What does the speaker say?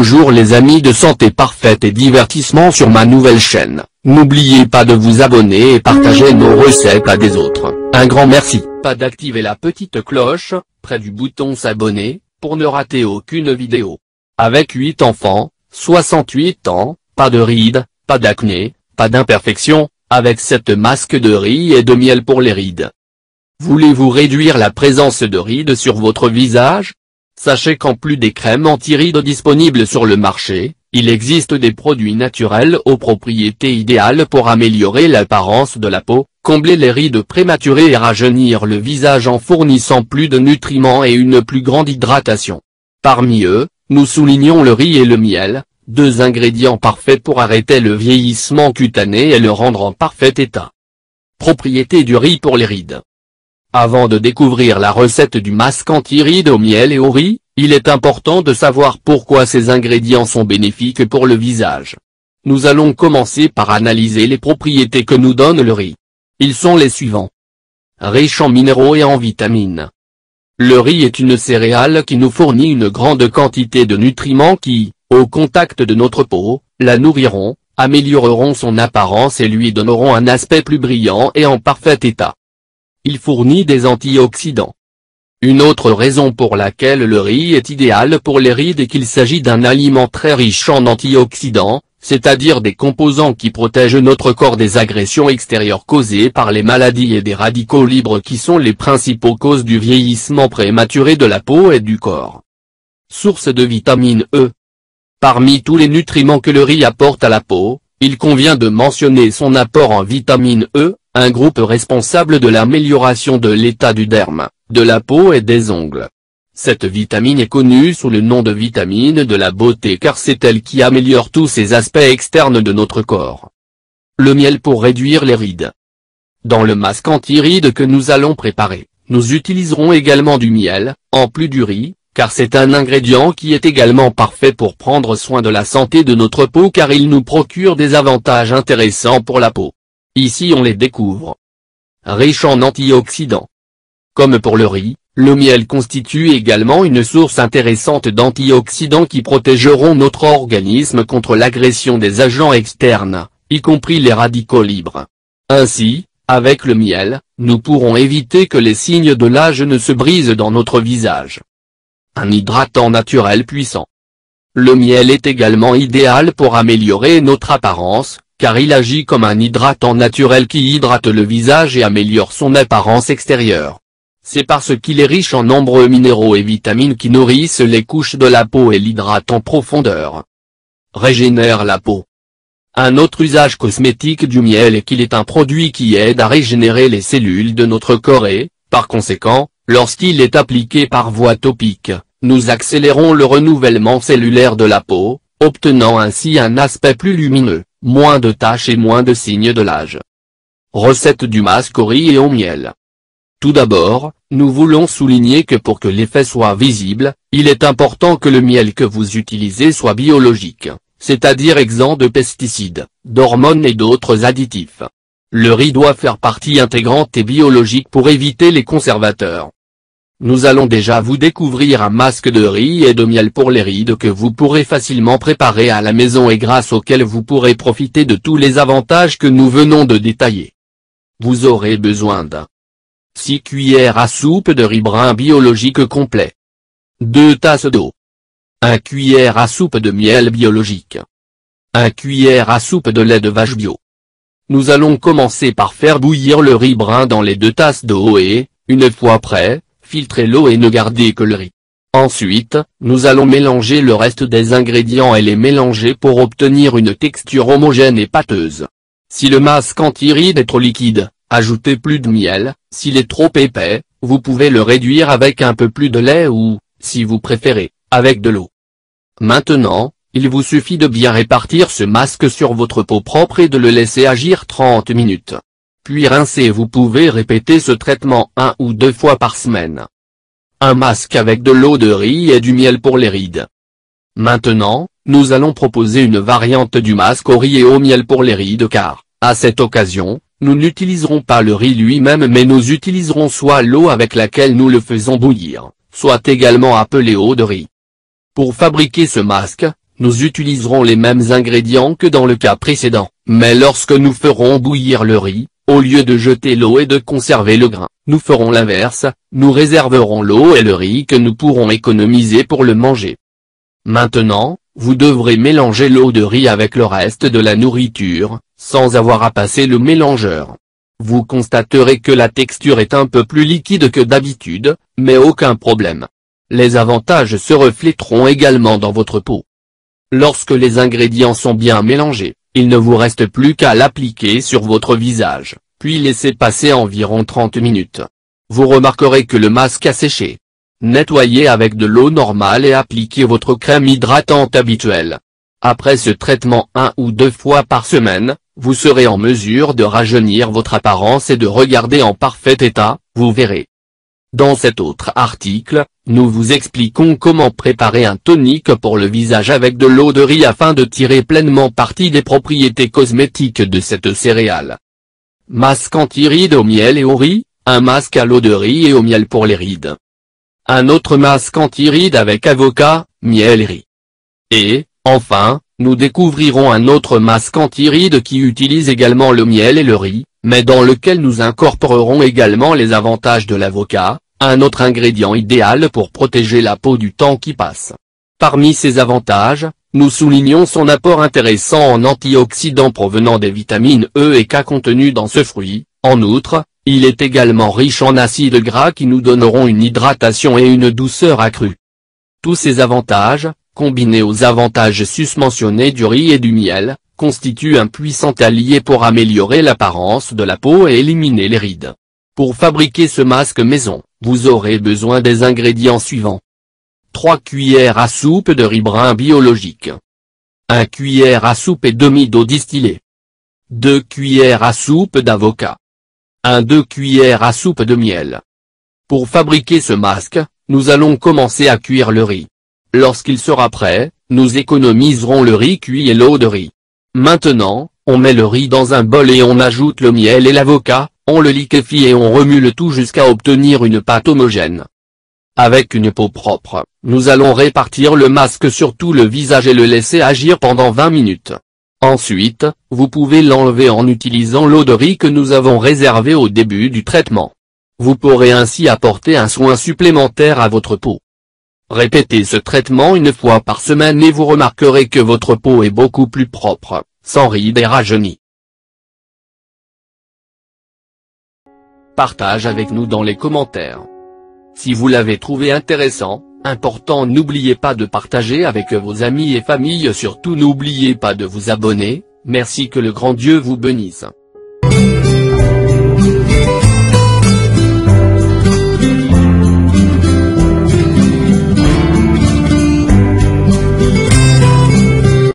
Bonjour les amis de Santé Parfaite et Divertissement sur ma nouvelle chaîne, n'oubliez pas de vous abonner et partager nos recettes à des autres, un grand merci. Pas d'activer la petite cloche, près du bouton s'abonner, pour ne rater aucune vidéo. Avec 8 enfants, 68 ans, pas de rides, pas d'acné, pas d'imperfection, avec cette masque de riz et de miel pour les rides. Voulez-vous réduire la présence de rides sur votre visage? Sachez qu'en plus des crèmes anti-rides disponibles sur le marché, il existe des produits naturels aux propriétés idéales pour améliorer l'apparence de la peau, combler les rides prématurées et rajeunir le visage en fournissant plus de nutriments et une plus grande hydratation. Parmi eux, nous soulignons le riz et le miel, deux ingrédients parfaits pour arrêter le vieillissement cutané et le rendre en parfait état. Propriétés du riz pour les rides. Avant de découvrir la recette du masque anti-rides au miel et au riz, il est important de savoir pourquoi ces ingrédients sont bénéfiques pour le visage. Nous allons commencer par analyser les propriétés que nous donne le riz. Ils sont les suivants. Riche en minéraux et en vitamines. Le riz est une céréale qui nous fournit une grande quantité de nutriments qui, au contact de notre peau, la nourriront, amélioreront son apparence et lui donneront un aspect plus brillant et en parfait état. Il fournit des antioxydants. Une autre raison pour laquelle le riz est idéal pour les rides est qu'il s'agit d'un aliment très riche en antioxydants, c'est-à-dire des composants qui protègent notre corps des agressions extérieures causées par les maladies et des radicaux libres qui sont les principaux causes du vieillissement prématuré de la peau et du corps. Source de vitamine E. Parmi tous les nutriments que le riz apporte à la peau, il convient de mentionner son apport en vitamine E, un groupe responsable de l'amélioration de l'état du derme, de la peau et des ongles. Cette vitamine est connue sous le nom de vitamine de la beauté car c'est elle qui améliore tous ces aspects externes de notre corps. Le miel pour réduire les rides. Dans le masque anti-rides que nous allons préparer, nous utiliserons également du miel, en plus du riz, car c'est un ingrédient qui est également parfait pour prendre soin de la santé de notre peau car il nous procure des avantages intéressants pour la peau. Ici on les découvre. Riche en antioxydants. Comme pour le riz, le miel constitue également une source intéressante d'antioxydants qui protégeront notre organisme contre l'agression des agents externes, y compris les radicaux libres. Ainsi, avec le miel, nous pourrons éviter que les signes de l'âge ne se brisent dans notre visage. Un hydratant naturel puissant. Le miel est également idéal pour améliorer notre apparence, car il agit comme un hydratant naturel qui hydrate le visage et améliore son apparence extérieure. C'est parce qu'il est riche en nombreux minéraux et vitamines qui nourrissent les couches de la peau et l'hydratent en profondeur. Régénère la peau. Un autre usage cosmétique du miel est qu'il est un produit qui aide à régénérer les cellules de notre corps et, par conséquent, lorsqu'il est appliqué par voie topique, nous accélérons le renouvellement cellulaire de la peau, obtenant ainsi un aspect plus lumineux, moins de taches et moins de signes de l'âge. Recette du masque au riz et au miel. Tout d'abord, nous voulons souligner que pour que l'effet soit visible, il est important que le miel que vous utilisez soit biologique, c'est-à-dire exempt de pesticides, d'hormones et d'autres additifs. Le riz doit faire partie intégrante et biologique pour éviter les conservateurs. Nous allons déjà vous découvrir un masque de riz et de miel pour les rides que vous pourrez facilement préparer à la maison et grâce auquel vous pourrez profiter de tous les avantages que nous venons de détailler. Vous aurez besoin de 6 cuillères à soupe de riz brun biologique complet. 2 tasses d'eau. 1 cuillère à soupe de miel biologique. 1 cuillère à soupe de lait de vache bio. Nous allons commencer par faire bouillir le riz brun dans les 2 tasses d'eau et, une fois prêt, filtrez l'eau et ne gardez que le riz. Ensuite, nous allons mélanger le reste des ingrédients et les mélanger pour obtenir une texture homogène et pâteuse. Si le masque anti-rides est trop liquide, ajoutez plus de miel, s'il est trop épais, vous pouvez le réduire avec un peu plus de lait ou, si vous préférez, avec de l'eau. Maintenant, il vous suffit de bien répartir ce masque sur votre peau propre et de le laisser agir 30 minutes. Puis rincez. Vous pouvez répéter ce traitement 1 ou 2 fois par semaine. Un masque avec de l'eau de riz et du miel pour les rides. Maintenant, nous allons proposer une variante du masque au riz et au miel pour les rides car, à cette occasion, nous n'utiliserons pas le riz lui-même mais nous utiliserons soit l'eau avec laquelle nous le faisons bouillir, soit également appelée eau de riz. Pour fabriquer ce masque, nous utiliserons les mêmes ingrédients que dans le cas précédent, mais lorsque nous ferons bouillir le riz, au lieu de jeter l'eau et de conserver le grain, nous ferons l'inverse, nous réserverons l'eau et le riz que nous pourrons économiser pour le manger. Maintenant, vous devrez mélanger l'eau de riz avec le reste de la nourriture, sans avoir à passer le mélangeur. Vous constaterez que la texture est un peu plus liquide que d'habitude, mais aucun problème. Les avantages se refléteront également dans votre peau. Lorsque les ingrédients sont bien mélangés, il ne vous reste plus qu'à l'appliquer sur votre visage, puis laisser passer environ 30 minutes. Vous remarquerez que le masque a séché. Nettoyez avec de l'eau normale et appliquez votre crème hydratante habituelle. Après ce traitement 1 ou 2 fois par semaine, vous serez en mesure de rajeunir votre apparence et de regarder en parfait état, vous verrez. Dans cet autre article, nous vous expliquons comment préparer un tonique pour le visage avec de l'eau de riz afin de tirer pleinement parti des propriétés cosmétiques de cette céréale. Masque anti-rides au miel et au riz, un masque à l'eau de riz et au miel pour les rides. Un autre masque anti-rides avec avocat, miel et riz. Et, enfin, nous découvrirons un autre masque anti-rides qui utilise également le miel et le riz, mais dans lequel nous incorporerons également les avantages de l'avocat, un autre ingrédient idéal pour protéger la peau du temps qui passe. Parmi ces avantages, nous soulignons son apport intéressant en antioxydants provenant des vitamines E et K contenues dans ce fruit. En outre, il est également riche en acides gras qui nous donneront une hydratation et une douceur accrue. Tous ces avantages, combinés aux avantages susmentionnés du riz et du miel, constituent un puissant allié pour améliorer l'apparence de la peau et éliminer les rides. Pour fabriquer ce masque maison, vous aurez besoin des ingrédients suivants. 3 cuillères à soupe de riz brun biologique. 1 cuillère à soupe et demi d'eau distillée. 2 cuillères à soupe d'avocat. 2 cuillères à soupe de miel. Pour fabriquer ce masque, nous allons commencer à cuire le riz. Lorsqu'il sera prêt, nous économiserons le riz cuit et l'eau de riz. Maintenant, on met le riz dans un bol et on ajoute le miel et l'avocat, on le liquéfie et on remue le tout jusqu'à obtenir une pâte homogène. Avec une peau propre, nous allons répartir le masque sur tout le visage et le laisser agir pendant 20 minutes. Ensuite, vous pouvez l'enlever en utilisant l'eau de riz que nous avons réservée au début du traitement. Vous pourrez ainsi apporter un soin supplémentaire à votre peau. Répétez ce traitement une fois par semaine et vous remarquerez que votre peau est beaucoup plus propre, sans rides et rajeunie. Partage avec nous dans les commentaires. Si vous l'avez trouvé intéressant, important, n'oubliez pas de partager avec vos amis et familles, surtout n'oubliez pas de vous abonner. Merci, que le grand Dieu vous bénisse.